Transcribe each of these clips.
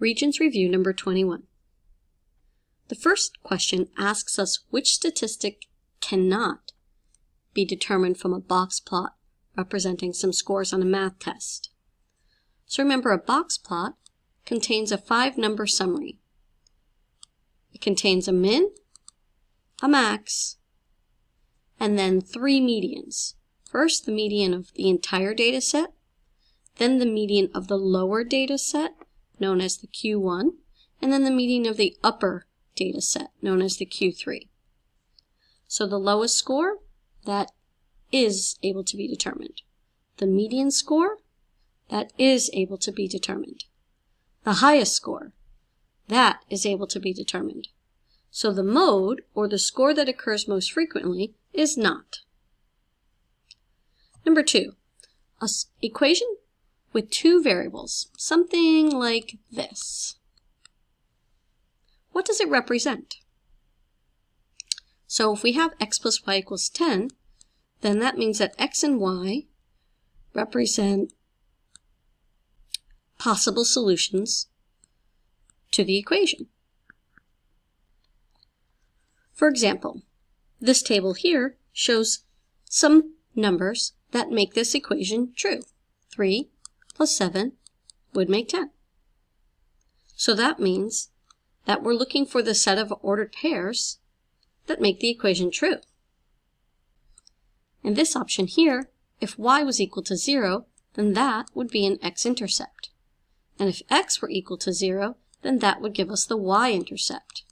Regents Review number 21. The first question asks us which statistic cannot be determined from a box plot representing some scores on a math test. So remember, a box plot contains a 5-number summary. It contains a min, a max, and then 3 medians. First, the median of the entire data set, then the median of the lower data set, known as the Q1, and then the median of the upper data set, known as the Q3. So the lowest score, that is able to be determined. The median score, that is able to be determined. The highest score, that is able to be determined. So the mode, or the score that occurs most frequently, is not. Number 2, an equation with 2 variables, something like this. What does it represent? So if we have x plus y equals 10, then that means that x and y represent possible solutions to the equation. For example, this table here shows some numbers that make this equation true. 3 plus 7 would make 10. So that means that we're looking for the set of ordered pairs that make the equation true. In this option here, if y was equal to 0, then that would be an x-intercept. And if x were equal to 0, then that would give us the y-intercept.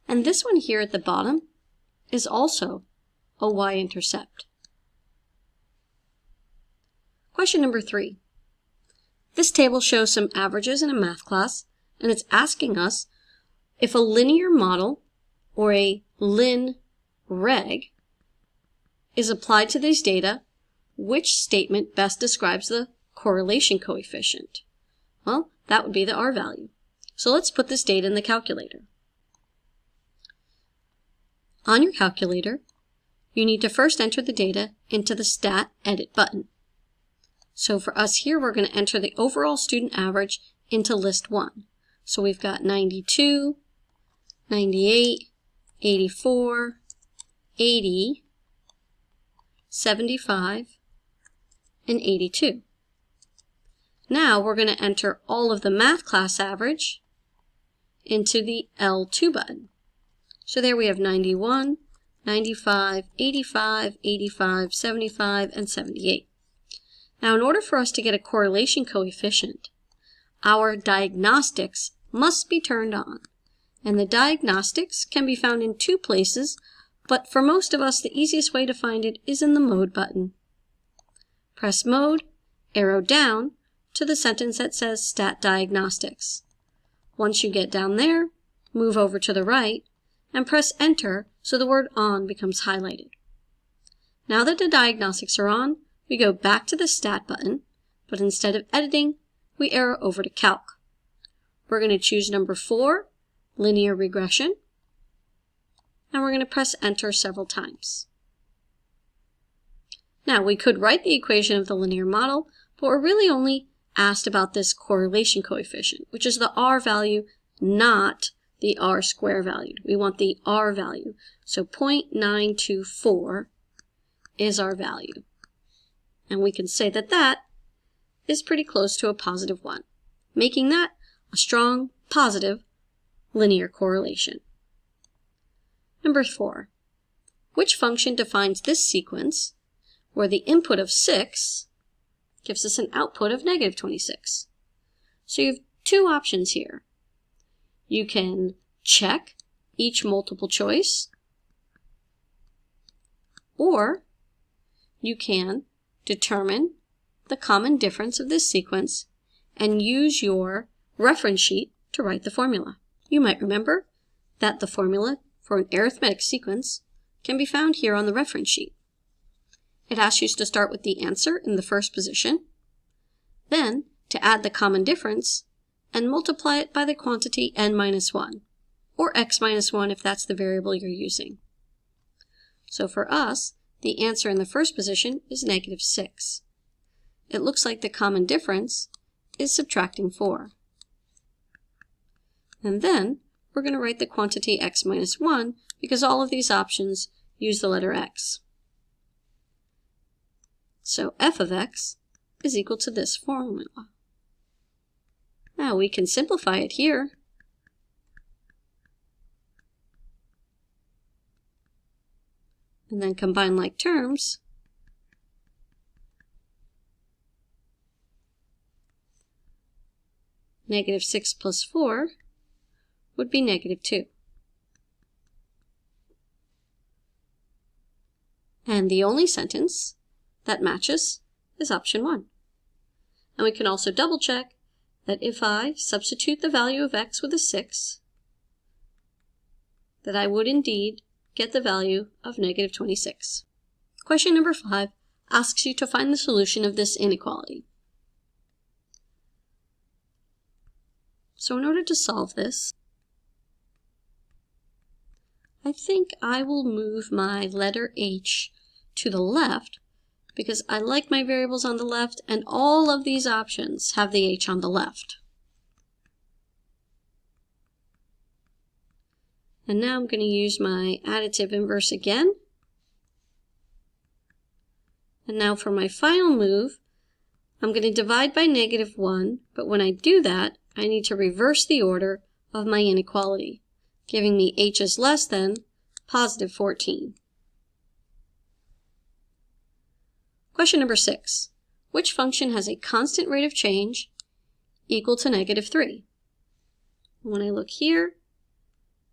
And this one here at the bottom is also a y-intercept. Question number 3. This table shows some averages in a math class, and it's asking us if a linear model, or a lin-reg, is applied to these data, which statement best describes the correlation coefficient? Well, that would be the R value. So let's put this data in the calculator. On your calculator, you need to first enter the data into the Stat Edit button. So for us here, we're going to enter the overall student average into list 1. So we've got 92, 98, 84, 80, 75, and 82. Now we're going to enter all of the math class average into the L2 button. So there we have 91, 95, 85, 85, 75, and 78. Now in order for us to get a correlation coefficient, our diagnostics must be turned on. And the diagnostics can be found in 2 places, but for most of us the easiest way to find it is in the Mode button. Press Mode, arrow down to the sentence that says Stat Diagnostics. Once you get down there, move over to the right and press Enter so the word On becomes highlighted. Now that the diagnostics are on, we go back to the Stat button, but instead of editing, we arrow over to Calc. We're going to choose number 4, Linear Regression, and we're going to press Enter several times. Now, we could write the equation of the linear model, but we're really only asked about this correlation coefficient, which is the R value, not the R square valued. We want the R value. So 0.924 is our value. And we can say that that is pretty close to a positive 1, making that a strong, positive, linear correlation. Number 4. Which function defines this sequence where the input of 6 gives us an output of negative 26? So you have 2 options here. You can check each multiple choice, or you can determine the common difference of this sequence and use your reference sheet to write the formula. You might remember that the formula for an arithmetic sequence can be found here on the reference sheet. It asks you to start with the answer in the first position, then to add the common difference and multiply it by the quantity n minus 1, or x minus 1 if that's the variable you're using. So for us, the answer in the first position is negative 6. It looks like the common difference is subtracting 4. And then we're going to write the quantity x minus 1 because all of these options use the letter x. So f of x is equal to this formula. Now we can simplify it here. And then combine like terms. Negative 6 plus 4 would be negative 2. And the only sentence that matches is option 1. And we can also double check that if I substitute the value of x with a 6, that I would indeed get the value of negative 26. Question number 5 asks you to find the solution of this inequality. So in order to solve this, I think I will move my letter h to the left because I like my variables on the left and all of these options have the h on the left. And now I'm going to use my additive inverse again. And now for my final move, I'm going to divide by negative 1, but when I do that, I need to reverse the order of my inequality, giving me h is less than positive 14. Question number 6. Which function has a constant rate of change equal to negative 3? When I look here,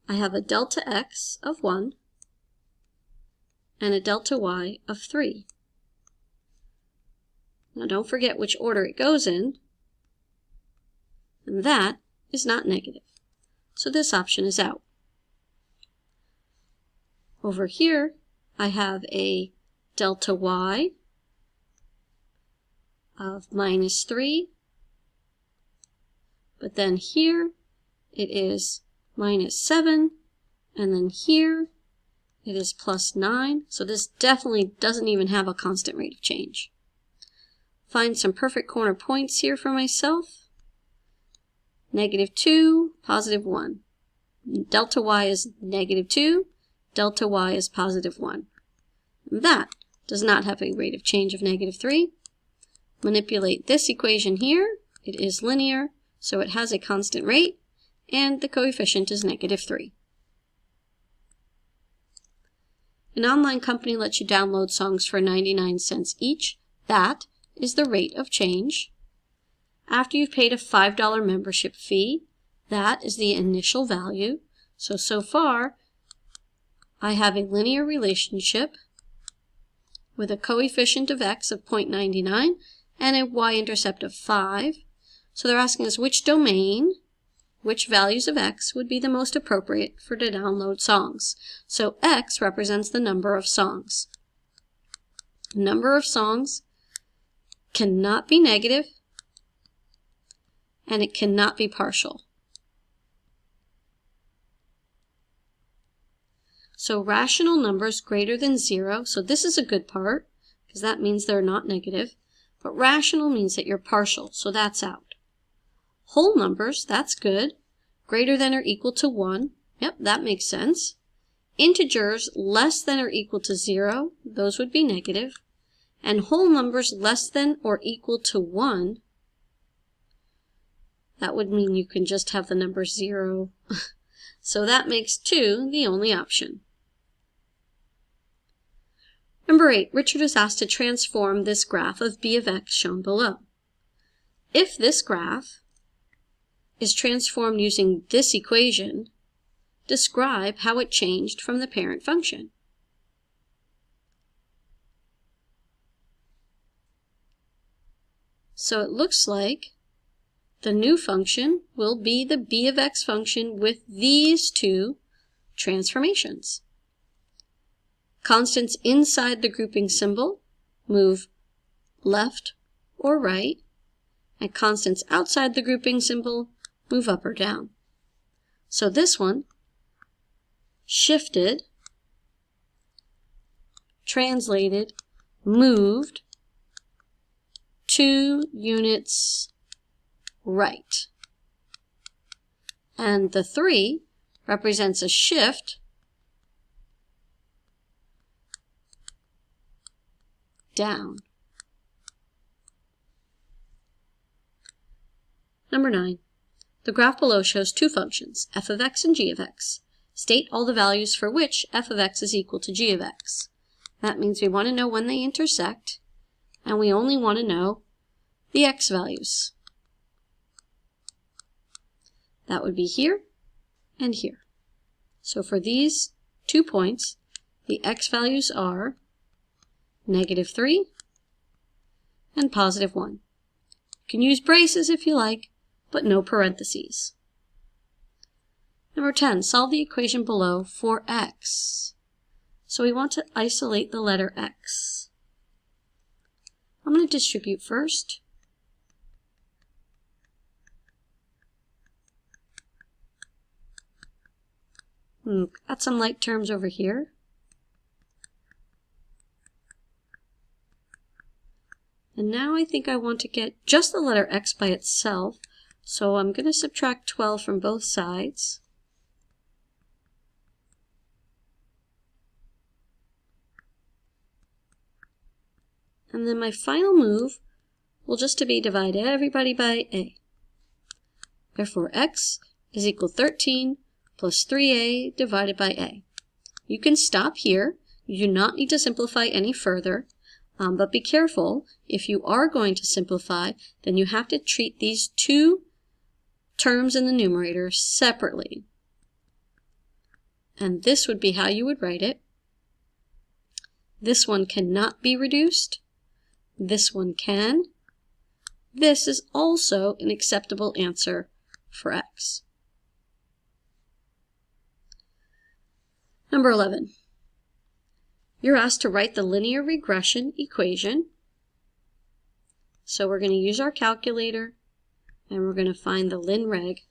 I have a delta x of 1 and a delta y of 3. Now don't forget which order it goes in, and that is not negative. So this option is out. Over here, I have a delta y of minus 3, but then here it is minus 7, and then here it is plus 9, so this definitely doesn't even have a constant rate of change. Find some perfect corner points here for myself. Negative 2, positive 1. Delta y is negative 2, delta y is positive 1. That does not have a rate of change of negative 3. Manipulate this equation here. It is linear, so it has a constant rate, and the coefficient is negative 3. An online company lets you download songs for 99 cents each. That is the rate of change. After you've paid a $5 membership fee, that is the initial value. So far, I have a linear relationship with a coefficient of x of 0.99 and a y-intercept of 5. So they're asking us which domain, which values of x would be the most appropriate for to download songs. So x represents the number of songs. The number of songs cannot be negative, and it cannot be partial. So rational numbers greater than 0, so this is a good part, because that means they're not negative, but rational means that you're partial, so that's out. Whole numbers, that's good. Greater than or equal to 1, yep, that makes sense. Integers less than or equal to 0, those would be negative. And whole numbers less than or equal to 1, that would mean you can just have the number 0. So that makes 2 the only option. Number 8, Richard is asked to transform this graph of b of x shown below. If this graph is transformed using this equation, describe how it changed from the parent function. So it looks like the new function will be the b of x function with these two transformations. Constants inside the grouping symbol move left or right, and constants outside the grouping symbol move up or down. So this one shifted, translated, moved 2 units right. And the 3 represents a shift down. Number 9. The graph below shows two functions, f of x and g of x. State all the values for which f of x is equal to g of x. That means we want to know when they intersect, and we only want to know the x values. That would be here and here. So for these 2 points, the x values are -3 and +1. You can use braces if you like, but no parentheses. Number 10, solve the equation below for x. So we want to isolate the letter x. I'm going to distribute first. Got some like terms over here. And now I think I want to get just the letter x by itself. So I'm going to subtract 12 from both sides. And then my final move will just to be divide everybody by a. Therefore, x is equal to 13 plus 3a divided by a. You can stop here. You do not need to simplify any further. But be careful, if you are going to simplify, then you have to treat these two terms in the numerator separately. And this would be how you would write it. This one cannot be reduced. This one can. This is also an acceptable answer for x. Number 11. You're asked to write the linear regression equation. So we're going to use our calculator, and we're going to find the lin reg,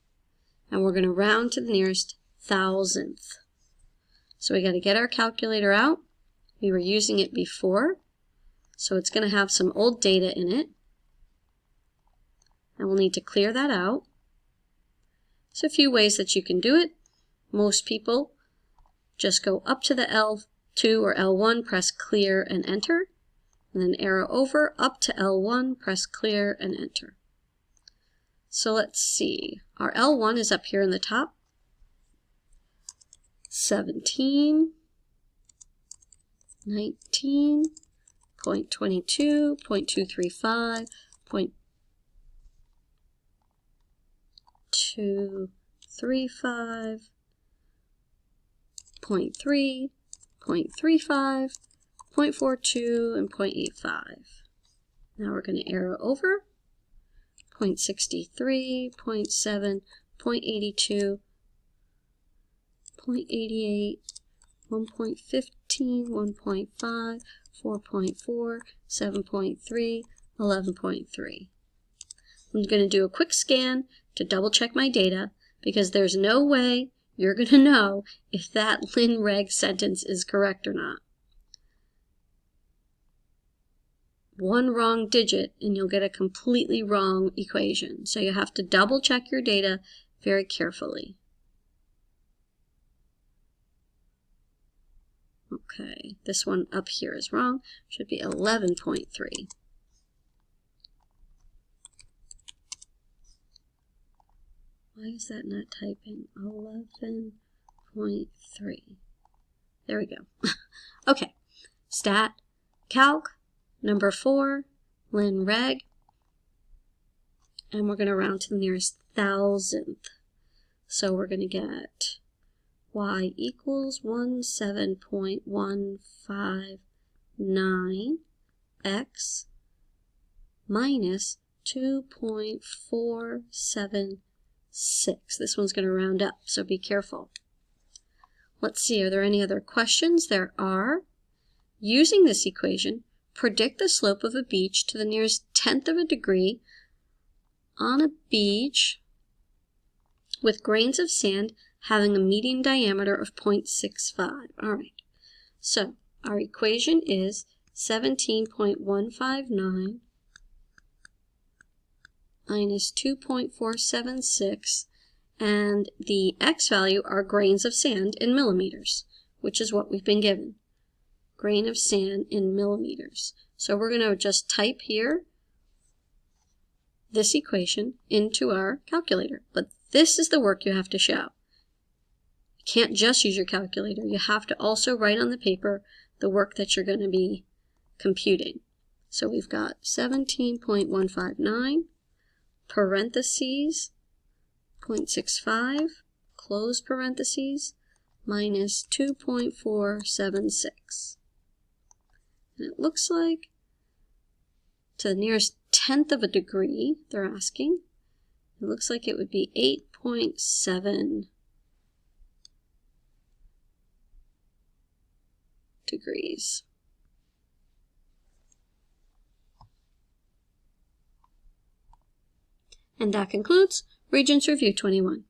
and we're going to round to the nearest thousandth. So we got to get our calculator out. We were using it before, so it's going to have some old data in it, and we'll need to clear that out. There's a few ways that you can do it. Most people just go up to the L2 or L1, press clear and enter, and then arrow over up to L1, press clear and enter. So let's see, our L1 is up here in the top, 17, 19, 0.22, 0.235, 0.235, 0.3, 0.35, 0.42, and 0.85. Now we're going to arrow over, 0.63, 0.7, 0.82, 0.88, 1.15, 1.5, 4.4, 7.3, 11.3. I'm going to do a quick scan to double check my data because there's no way you're going to know if that lin reg sentence is correct or not. One wrong digit and you'll get a completely wrong equation. So you have to double check your data very carefully. Okay, this one up here is wrong. Should be 11.3. Why is that not typing? 11.3. There we go. Okay, stat, calc, number 4, lin reg, and we're going to round to the nearest thousandth. So we're going to get y equals 17.159 x minus 2.476. This one's going to round up, so be careful. Let's see, are there any other questions? There are. Using this equation, predict the slope of a beach to the nearest tenth of a degree on a beach with grains of sand having a median diameter of 0.65. All right, so our equation is 17.159 minus 2.476, and the x value are grains of sand in millimeters, which is what we've been given. Grain of sand in millimeters. So we're going to just type here this equation into our calculator. But this is the work you have to show. You can't just use your calculator. You have to also write on the paper the work that you're going to be computing. So we've got 17.159, parentheses, 0.65, close parentheses, minus 2.476. And it looks like to the nearest tenth of a degree, they're asking, it looks like it would be 8.7 degrees. And that concludes Regents Review 21.